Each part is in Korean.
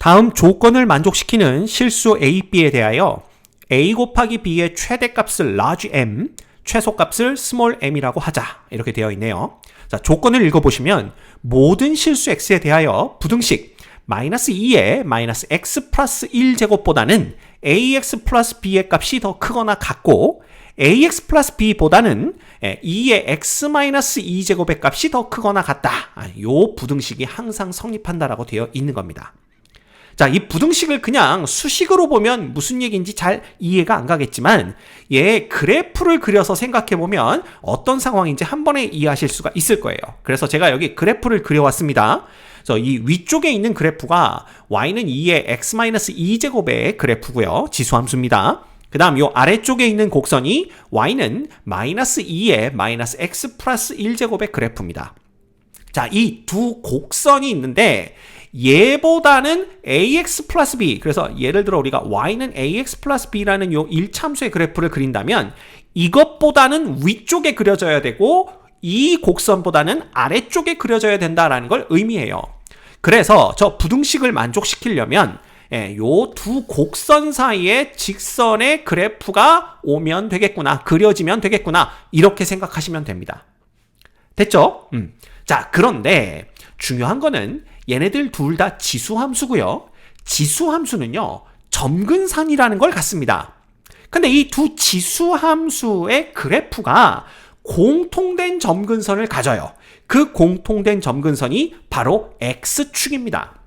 다음 조건을 만족시키는 실수 A, B에 대하여 A 곱하기 B의 최대값을 large M, 최소값을 small m이라고 하자. 이렇게 되어 있네요. 자, 조건을 읽어보시면 모든 실수 X에 대하여 부등식 마이너스 2의 마이너스 X 플러스 1제곱보다는 AX 플러스 B의 값이 더 크거나 같고 AX 플러스 B보다는 2의 X 마이너스 2제곱의 값이 더 크거나 같다. 요 부등식이 항상 성립한다라고 되어 있는 겁니다. 자, 이 부등식을 그냥 수식으로 보면 무슨 얘기인지 잘 이해가 안 가겠지만 얘 그래프를 그려서 생각해보면 어떤 상황인지 한 번에 이해하실 수가 있을 거예요. 그래서 제가 여기 그래프를 그려왔습니다. 그래서 이 위쪽에 있는 그래프가 y는 2의 x-2제곱의 그래프고요. 지수함수입니다. 그 다음 요 아래쪽에 있는 곡선이 y는 마이너스 2의 마이너스 x 플러스 1제곱의 그래프입니다. 자, 이 두 곡선이 있는데 얘보다는 ax 플러스 b, 그래서 예를 들어 우리가 y는 ax 플러스 b라는 요 1참수의 그래프를 그린다면 이것보다는 위쪽에 그려져야 되고 이 곡선보다는 아래쪽에 그려져야 된다라는 걸 의미해요. 그래서 저 부등식을 만족시키려면 요 두 곡선 사이에 직선의 그래프가 오면 되겠구나, 그려지면 되겠구나, 이렇게 생각하시면 됩니다. 됐죠? 자, 그런데 중요한 거는 얘네들 둘 다 지수함수고요. 지수함수는요, 점근선이라는 걸 갖습니다. 근데 이 두 지수함수의 그래프가 공통된 점근선을 가져요. 그 공통된 점근선이 바로 X축입니다.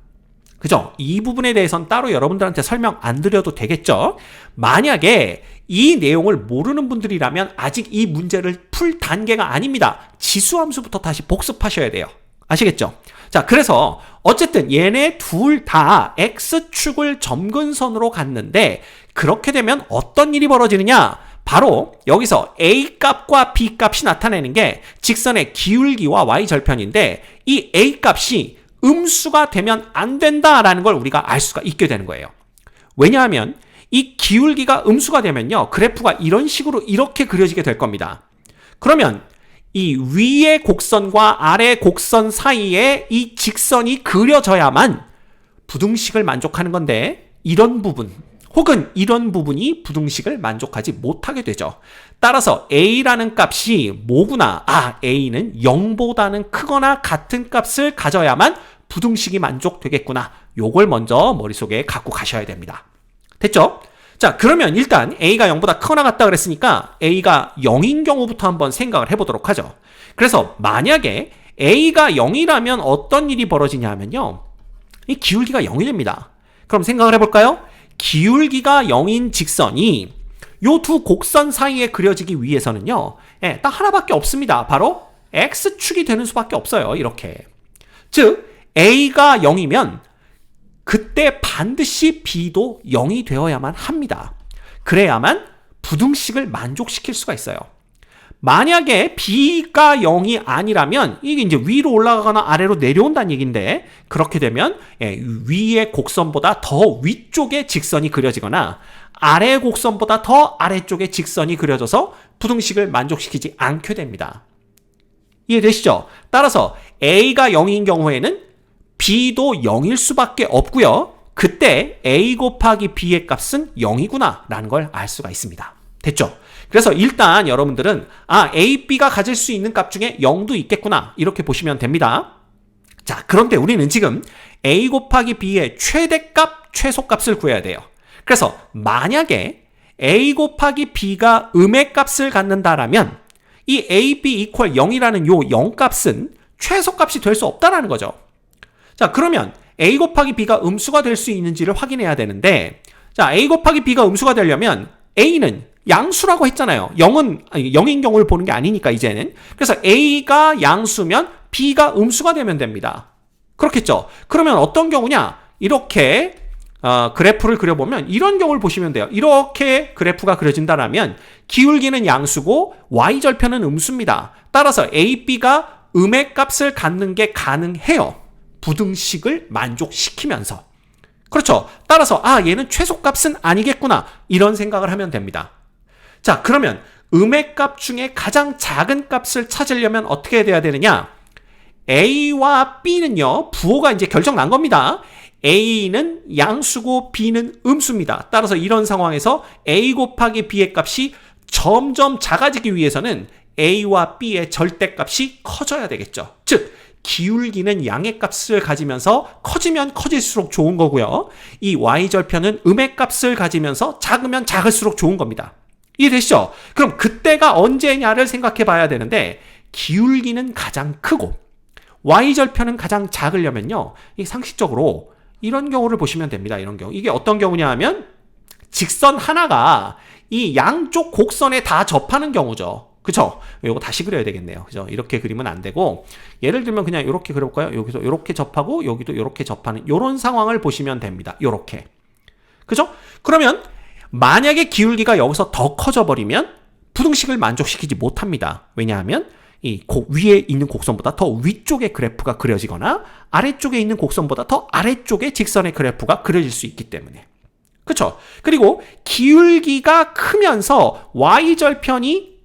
그죠? 이 부분에 대해서는 따로 여러분들한테 설명 안 드려도 되겠죠? 만약에 이 내용을 모르는 분들이라면 아직 이 문제를 풀 단계가 아닙니다. 지수함수부터 다시 복습하셔야 돼요. 아시겠죠? 자, 그래서 어쨌든 얘네 둘 다 X축을 점근선으로 갔는데 그렇게 되면 어떤 일이 벌어지느냐? 바로 여기서 A값과 B값이 나타내는 게 직선의 기울기와 Y절편인데 이 A값이 음수가 되면 안 된다라는 걸 우리가 알 수가 있게 되는 거예요. 왜냐하면 이 기울기가 음수가 되면요, 그래프가 이런 식으로 이렇게 그려지게 될 겁니다. 그러면 이 위의 곡선과 아래 곡선 사이에 이 직선이 그려져야만 부등식을 만족하는 건데 이런 부분 혹은 이런 부분이 부등식을 만족하지 못하게 되죠. 따라서 A라는 값이 뭐구나? A는 0보다는 크거나 같은 값을 가져야만 부등식이 만족되겠구나. 요걸 먼저 머릿속에 갖고 가셔야 됩니다. 됐죠? 자, 그러면 일단 A가 0보다 크거나 같다 그랬으니까 A가 0인 경우부터 한번 생각을 해보도록 하죠. 그래서 만약에 A가 0이라면 어떤 일이 벌어지냐 하면요, 이 기울기가 0이 됩니다. 그럼 생각을 해볼까요? 기울기가 0인 직선이 요 두 곡선 사이에 그려지기 위해서는요, 딱 하나밖에 없습니다. 바로 X축이 되는 수밖에 없어요. 이렇게. 즉 A가 0이면 그때 반드시 B도 0이 되어야만 합니다. 그래야만 부등식을 만족시킬 수가 있어요. 만약에 B가 0이 아니라면 이게 이제 위로 올라가거나 아래로 내려온다는 얘기인데, 그렇게 되면 위의 곡선보다 더 위쪽에 직선이 그려지거나 아래 곡선보다 더 아래쪽에 직선이 그려져서 부등식을 만족시키지 않게 됩니다. 이해되시죠? 따라서 A가 0인 경우에는 B도 0일 수밖에 없고요. 그때 A 곱하기 B의 값은 0이구나 라는 걸 알 수가 있습니다. 됐죠? 그래서 일단 여러분들은 A, B가 가질 수 있는 값 중에 0도 있겠구나 이렇게 보시면 됩니다. 자, 그런데 우리는 지금 A 곱하기 B의 최대값, 최소값을 구해야 돼요. 그래서 만약에 A 곱하기 B가 음의 값을 갖는다라면 이 A, B 이퀄 0이라는 요 0값은 최소값이 될 수 없다라는 거죠. 자, 그러면 A 곱하기 B가 음수가 될 수 있는지를 확인해야 되는데, 자, A 곱하기 B가 음수가 되려면 A는 양수라고 했잖아요. 0인 경우를 보는 게 아니니까 이제는. 그래서 A가 양수면 B가 음수가 되면 됩니다. 그렇겠죠? 그러면 어떤 경우냐? 이렇게 그래프를 그려보면 이런 경우를 보시면 돼요. 이렇게 그래프가 그려진다라면 기울기는 양수고 Y절편은 음수입니다. 따라서 A, B가 음의 값을 갖는 게 가능해요. 부등식을 만족시키면서. 그렇죠? 따라서 얘는 최소값은 아니겠구나 이런 생각을 하면 됩니다. 자, 그러면 음의 값 중에 가장 작은 값을 찾으려면 어떻게 돼야 되느냐? A와 B는요, 부호가 이제 결정 난 겁니다. A는 양수고 B는 음수입니다. 따라서 이런 상황에서 A 곱하기 B의 값이 점점 작아지기 위해서는 A와 B의 절대값이 커져야 되겠죠. 즉 기울기는 양의 값을 가지면서 커지면 커질수록 좋은 거고요. 이 y절편은 음의 값을 가지면서 작으면 작을수록 좋은 겁니다. 이해되시죠? 그럼 그때가 언제냐를 생각해 봐야 되는데 기울기는 가장 크고 y절편은 가장 작으려면요. 이 상식적으로 이런 경우를 보시면 됩니다. 이런 경우. 이게 어떤 경우냐 하면 직선 하나가 이 양쪽 곡선에 다 접하는 경우죠. 그쵸? 요거 다시 그려야 되겠네요. 그죠? 이렇게 그리면 안 되고, 예를 들면 그냥 이렇게 그려볼까요? 여기서 이렇게 접하고, 여기도 이렇게 접하는, 요런 상황을 보시면 됩니다. 요렇게. 그죠? 그러면, 만약에 기울기가 여기서 더 커져 버리면, 부등식을 만족시키지 못합니다. 왜냐하면, 이 위에 있는 곡선보다 더 위쪽의 그래프가 그려지거나, 아래쪽에 있는 곡선보다 더 아래쪽의 직선의 그래프가 그려질 수 있기 때문에. 그쵸? 그리고, 기울기가 크면서, y절편이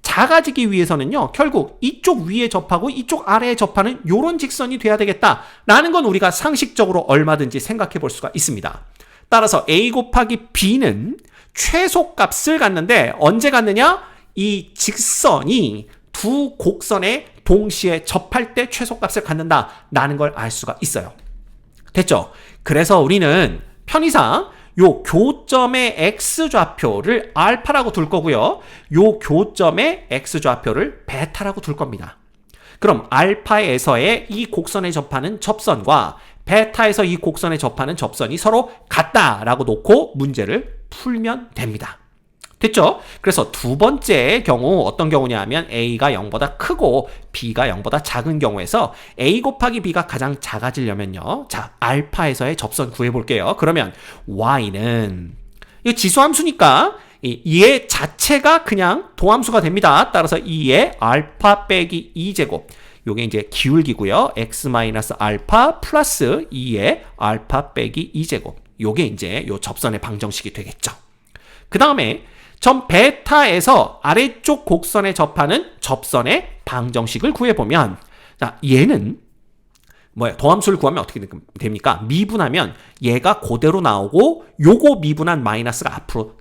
작아지기 위해서는요, 결국 이쪽 위에 접하고 이쪽 아래에 접하는 요런 직선이 돼야 되겠다라는 건 우리가 상식적으로 얼마든지 생각해 볼 수가 있습니다. 따라서 A 곱하기 B는 최소값을 갖는데 언제 갖느냐? 이 직선이 두 곡선에 동시에 접할 때 최소값을 갖는다라는 걸 알 수가 있어요. 됐죠? 그래서 우리는 편의상 요 교점의 x좌표를 알파라고 둘 거고요. 요 교점의 x좌표를 베타라고 둘 겁니다. 그럼 알파에서의 이 곡선에 접하는 접선과 베타에서 이 곡선에 접하는 접선이 서로 같다라고 놓고 문제를 풀면 됩니다. 됐죠? 그래서 두 번째 경우 어떤 경우냐 하면 A가 0보다 크고 B가 0보다 작은 경우에서 A 곱하기 B가 가장 작아지려면요. 자, 알파에서의 접선 구해볼게요. 그러면 Y는 이 지수함수니까 얘 자체가 그냥 도함수가 됩니다. 따라서 2의 알파 빼기 2제곱 요게 이제 기울기고요. x 마이너스 알파 플러스 2의 알파 빼기 2제곱 요게 이제 요 접선의 방정식이 되겠죠. 그 다음에 점 베타에서 아래쪽 곡선에 접하는 접선의 방정식을 구해보면 자 얘는 도함수를 구하면 어떻게 됩니까? 미분하면 얘가 그대로 나오고 요거 미분한 마이너스가 앞으로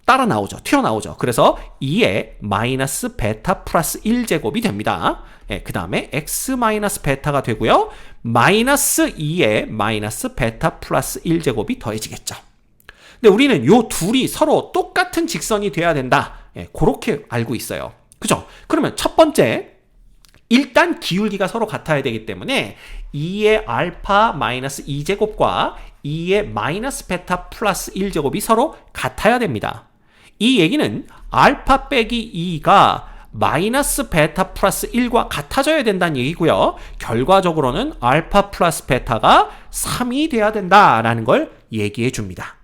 따라 나오죠. 튀어나오죠. 그래서 2의 마이너스 베타 플러스 1제곱이 됩니다. 그 다음에 x 마이너스 베타가 되고요. 마이너스 2의 마이너스 베타 플러스 1제곱이 더해지겠죠. 근데 우리는 요 둘이 서로 똑같은 직선이 돼야 된다. 그렇게 알고 있어요. 그죠? 그러면 첫 번째, 일단 기울기가 서로 같아야 되기 때문에 2의 알파 마이너스 2제곱과 2의 마이너스 베타 플러스 1제곱이 서로 같아야 됩니다. 이 얘기는 알파 빼기 2가 마이너스 베타 플러스 1과 같아져야 된다는 얘기고요. 결과적으로는 알파 플러스 베타가 3이 돼야 된다라는 걸 얘기해 줍니다.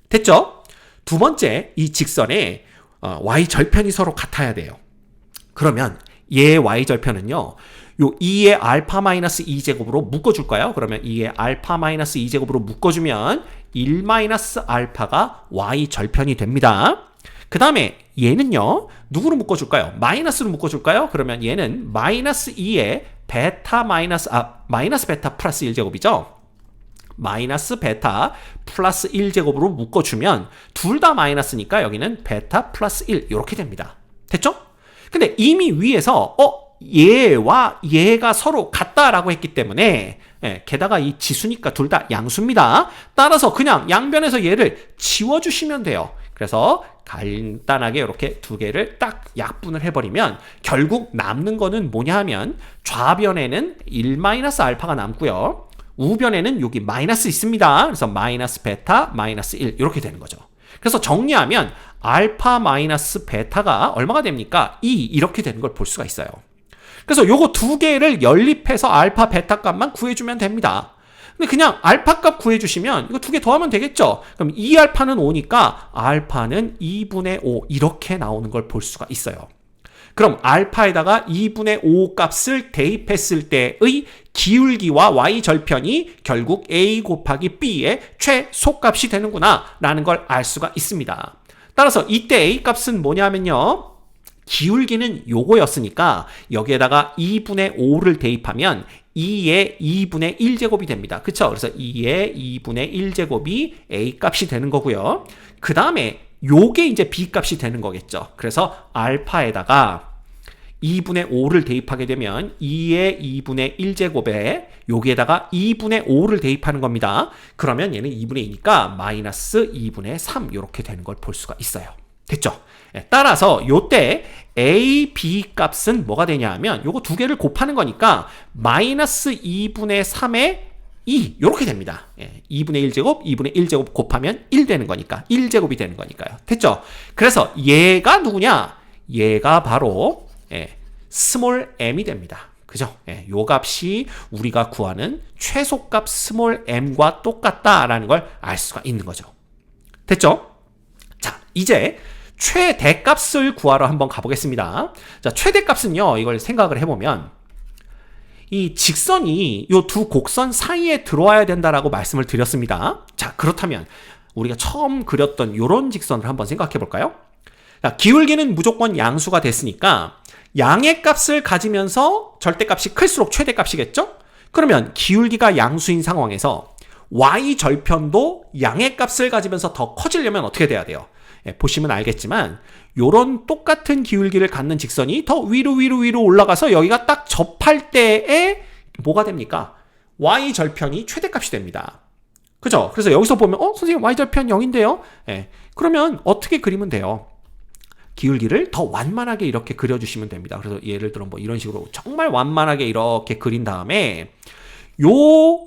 됐죠? 두 번째, 이 직선의 y절편이 서로 같아야 돼요. 그러면 얘의 y절편은요. 요 2의 알파 마이너스 2제곱으로 묶어줄까요? 그러면 2의 알파 마이너스 2제곱으로 묶어주면 1 마이너스 알파가 y절편이 됩니다. 그 다음에 얘는요. 누구로 묶어줄까요? 마이너스로 묶어줄까요? 그러면 얘는 마이너스 2의 베타 마이너스 베타 플러스 1제곱이죠. 마이너스 베타 플러스 1제곱으로 묶어주면 둘 다 마이너스니까 여기는 베타 플러스 1 이렇게 됩니다. 됐죠? 근데 이미 위에서 얘와 얘가 서로 같다라고 했기 때문에 게다가 이 지수니까 둘 다 양수입니다. 따라서 그냥 양변에서 얘를 지워주시면 돼요. 그래서 간단하게 이렇게 두 개를 딱 약분을 해버리면 결국 남는 거는 뭐냐 하면 좌변에는 1-알파가 남고요. 우변에는 여기 마이너스 있습니다. 그래서 마이너스 베타 마이너스 1 이렇게 되는 거죠. 그래서 정리하면 알파 마이너스 베타가 얼마가 됩니까? 2 이렇게 되는 걸 볼 수가 있어요. 그래서 요거 두 개를 연립해서 알파 베타 값만 구해주면 됩니다. 근데 그냥 알파 값 구해주시면 이거 두 개 더하면 되겠죠? 그럼 2알파는 5니까 알파는 2분의 5 이렇게 나오는 걸 볼 수가 있어요. 그럼 알파에다가 2분의 5 값을 대입했을 때의 기울기와 y절편이 결국 A 곱하기 B의 최소값이 되는구나 라는 걸 알 수가 있습니다. 따라서 이때 A 값은 뭐냐면요. 기울기는 요거였으니까 여기에다가 2분의 5를 대입하면 2의 2분의 1제곱이 됩니다. 그쵸? 그래서 2의 2분의 1제곱이 A 값이 되는 거고요. 그 다음에 요게 이제 B 값이 되는 거겠죠. 그래서 알파에다가 2분의 5를 대입하게 되면 2의 2분의 1제곱에 여기에다가 2분의 5를 대입하는 겁니다. 그러면 얘는 2분의 2니까 마이너스 2분의 3 이렇게 되는 걸 볼 수가 있어요. 됐죠? 따라서 요때 A, B 값은 뭐가 되냐 하면 요거 두 개를 곱하는 거니까 마이너스 2분의 3의 2 이렇게 됩니다. 2분의 1제곱, 2분의 1제곱 곱하면 1 되는 거니까 1제곱이 되는 거니까요. 됐죠? 그래서 얘가 누구냐? 얘가 바로 스몰 m이 됩니다. 그죠? 요 값이 우리가 구하는 최소값 스몰 m과 똑같다라는 걸 알 수가 있는 거죠. 됐죠? 자, 이제 최대값을 구하러 한번 가보겠습니다. 자, 최대값은요, 이걸 생각을 해보면 이 직선이 요 두 곡선 사이에 들어와야 된다라고 말씀을 드렸습니다. 자, 그렇다면 우리가 처음 그렸던 요런 직선을 한번 생각해 볼까요? 자, 기울기는 무조건 양수가 됐으니까 양의 값을 가지면서 절대값이 클수록 최대값이겠죠? 그러면 기울기가 양수인 상황에서 y절편도 양의 값을 가지면서 더 커지려면 어떻게 돼야 돼요? 보시면 알겠지만 요런 똑같은 기울기를 갖는 직선이 더 위로 올라가서 여기가 딱 접할 때에 뭐가 됩니까? y절편이 최대값이 됩니다. 그죠? 그래서 여기서 보면 선생님 y절편 0인데요? 그러면 어떻게 그리면 돼요? 기울기를 더 완만하게 이렇게 그려주시면 됩니다. 그래서 예를 들어 뭐 이런 식으로 정말 완만하게 이렇게 그린 다음에 요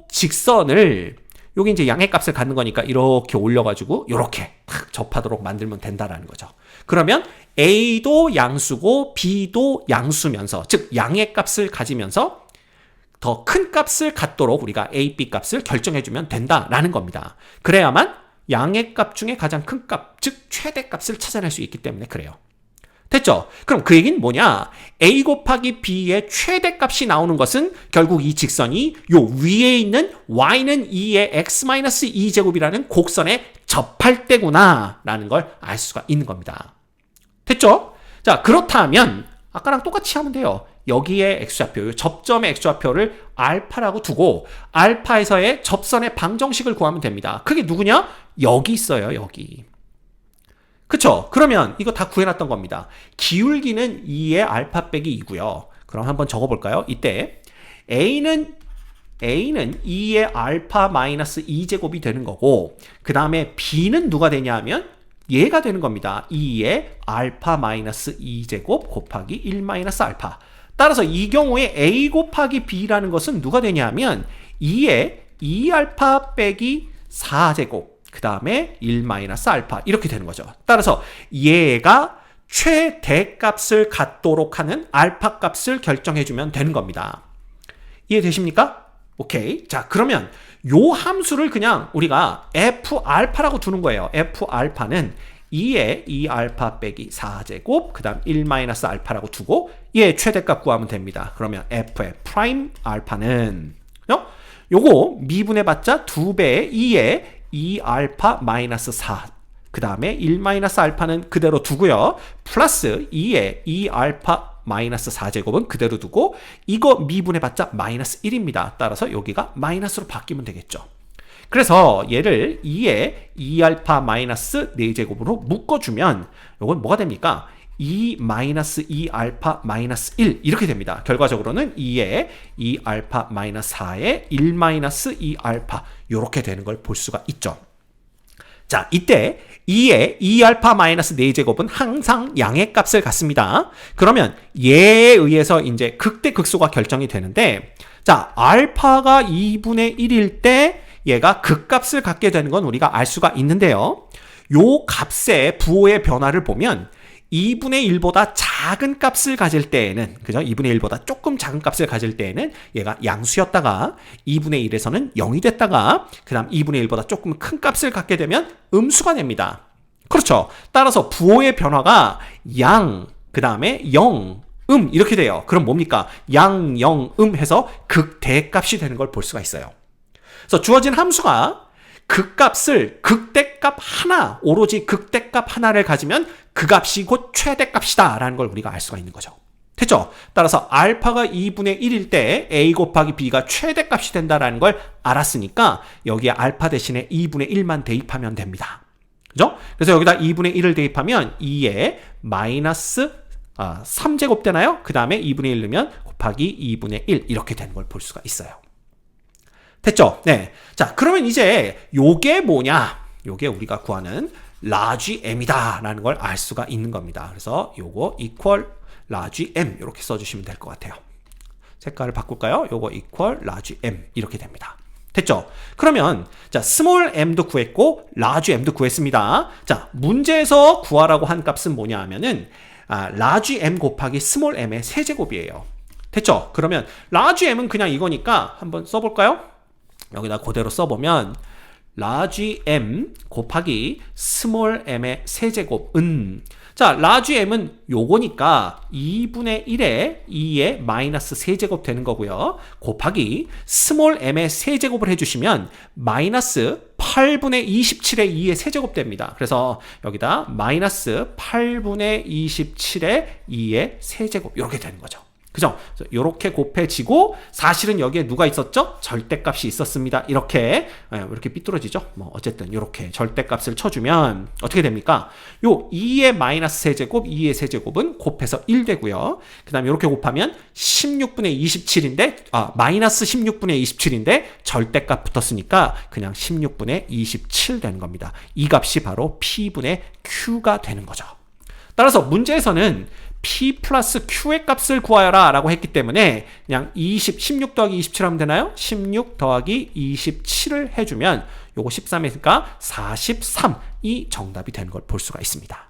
직선을 여기 이제 양의 값을 갖는 거니까 이렇게 올려가지고 이렇게 탁 접하도록 만들면 된다라는 거죠. 그러면 A도 양수고 B도 양수면서 즉 양의 값을 가지면서 더 큰 값을 갖도록 우리가 A, B 값을 결정해주면 된다라는 겁니다. 그래야만 양의 값 중에 가장 큰 값, 즉 최대값을 찾아낼 수 있기 때문에 그래요. 됐죠? 그럼 그 얘기는 뭐냐? A 곱하기 B의 최대값이 나오는 것은 결국 이 직선이 요 위에 있는 y는 2의 x-2제곱이라는 곡선에 접할 때구나 라는 걸 알 수가 있는 겁니다. 됐죠? 자, 그렇다면 아까랑 똑같이 하면 돼요. 여기에 x좌표, 접점의 x좌표를 알파라고 두고 알파에서의 접선의 방정식을 구하면 됩니다. 그게 누구냐? 여기 있어요, 여기. 그쵸? 그러면 이거 다 구해놨던 겁니다. 기울기는 2의 알파 빼기 2고요. 그럼 한번 적어볼까요? 이때 A는 2의 알파 마이너스 2제곱이 되는 거고 그 다음에 B는 누가 되냐 하면 얘가 되는 겁니다. 2의 알파 마이너스 2제곱 곱하기 1 마이너스 알파. 따라서 이 경우에 A 곱하기 B라는 것은 누가 되냐 하면 2의 2알파 빼기 4제곱 그 다음에 1 마이너스 알파 이렇게 되는 거죠. 따라서 얘가 최대값을 갖도록 하는 알파 값을 결정해주면 되는 겁니다. 이해되십니까? 오케이. 자, 그러면 요 함수를 그냥 우리가 F알파라고 두는 거예요. F알파는 2의 2알파 빼기 4제곱 그 다음 1 마이너스 알파라고 두고 얘 최대값 구하면 됩니다. 그러면 F의 프라임 알파는 요거 미분해봤자 2배의 2의 2알파 마이너스 4 그 다음에 1 마이너스 알파는 그대로 두고요. 플러스 2의 2알파 마이너스 4제곱은 그대로 두고 이거 미분해봤자 마이너스 1입니다. 따라서 여기가 마이너스로 바뀌면 되겠죠. 그래서 얘를 2의 2알파 마이너스 4제곱으로 묶어주면 이건 뭐가 됩니까? 2 마이너스 2알파 마이너스 1 이렇게 됩니다. 결과적으로는 2의 2알파 마이너스 4의 1 마이너스 2알파 이렇게 되는 걸 볼 수가 있죠. 자, 이때 2의 2알파 마이너스 4제곱은 항상 양의 값을 갖습니다. 그러면 얘에 의해서 이제 극대극소가 결정이 되는데 자, 알파가 2분의 1일 때 얘가 극값을 갖게 되는 건 우리가 알 수가 있는데요. 요 값의 부호의 변화를 보면 2분의 1보다 작은 값을 가질 때에는 그죠? 2분의 1보다 조금 작은 값을 가질 때에는 얘가 양수였다가 2분의 1에서는 0이 됐다가 그 다음 2분의 1보다 조금 큰 값을 갖게 되면 음수가 됩니다. 그렇죠? 따라서 부호의 변화가 양, 그 다음에 0, 이렇게 돼요. 그럼 뭡니까? 양, 0, 해서 극대값이 되는 걸 볼 수가 있어요. 그래서 주어진 함수가 극값을 극대값 하나, 오로지 극대값 하나를 가지면 그 값이 곧 최대값이다 라는 걸 우리가 알 수가 있는 거죠. 됐죠? 따라서 알파가 2분의 1일 때 a 곱하기 b가 최대값이 된다는 걸 알았으니까 여기에 알파 대신에 2분의 1만 대입하면 됩니다. 그죠? 그래서 여기다 2분의 1을 대입하면 2에 마이너스 3제곱 되나요? 그 다음에 2분의 1 넣으면 곱하기 2분의 1 이렇게 되는 걸 볼 수가 있어요. 됐죠? 네. 자, 그러면 이제 요게 뭐냐? 요게 우리가 구하는 large m이다 라는 걸 알 수가 있는 겁니다. 그래서 요거 equal large m 이렇게 써주시면 될 것 같아요. 색깔을 바꿀까요? 요거 equal large m 이렇게 됩니다. 됐죠? 그러면 자 small m도 구했고 large m도 구했습니다. 자 문제에서 구하라고 한 값은 뭐냐 하면은 large m 곱하기 small m의 세제곱이에요. 됐죠? 그러면 large m은 그냥 이거니까 한번 써볼까요? 여기다 그대로 써보면 large m 곱하기 small m의 세제곱은 자 large m은 요거니까 2분의 1에 2의 마이너스 세제곱 되는 거고요. 곱하기 small m의 세제곱을 해주시면 마이너스 8분의 27의 2의 세제곱 됩니다. 그래서 여기다 마이너스 8분의 27의 2의 세제곱 이렇게 되는 거죠. 그죠? 이렇게 곱해지고 사실은 여기에 누가 있었죠? 절대값이 있었습니다. 이렇게 삐뚤어지죠? 뭐 어쨌든 이렇게 절대값을 쳐주면 어떻게 됩니까? 요 2의 마이너스 세제곱, 2의 세제곱은 곱해서 1 되고요. 그 다음에 이렇게 곱하면 16분의 27인데 마이너스 16분의 27인데 절대값 붙었으니까 그냥 16분의 27 되는 겁니다. 이 값이 바로 P분의 Q가 되는 거죠. 따라서 문제에서는 P 플러스 Q의 값을 구하여라 라고 했기 때문에 그냥 16 더하기 27 하면 되나요? 16 더하기 27을 해주면 요거 13이니까 43이 정답이 되는 걸 볼 수가 있습니다.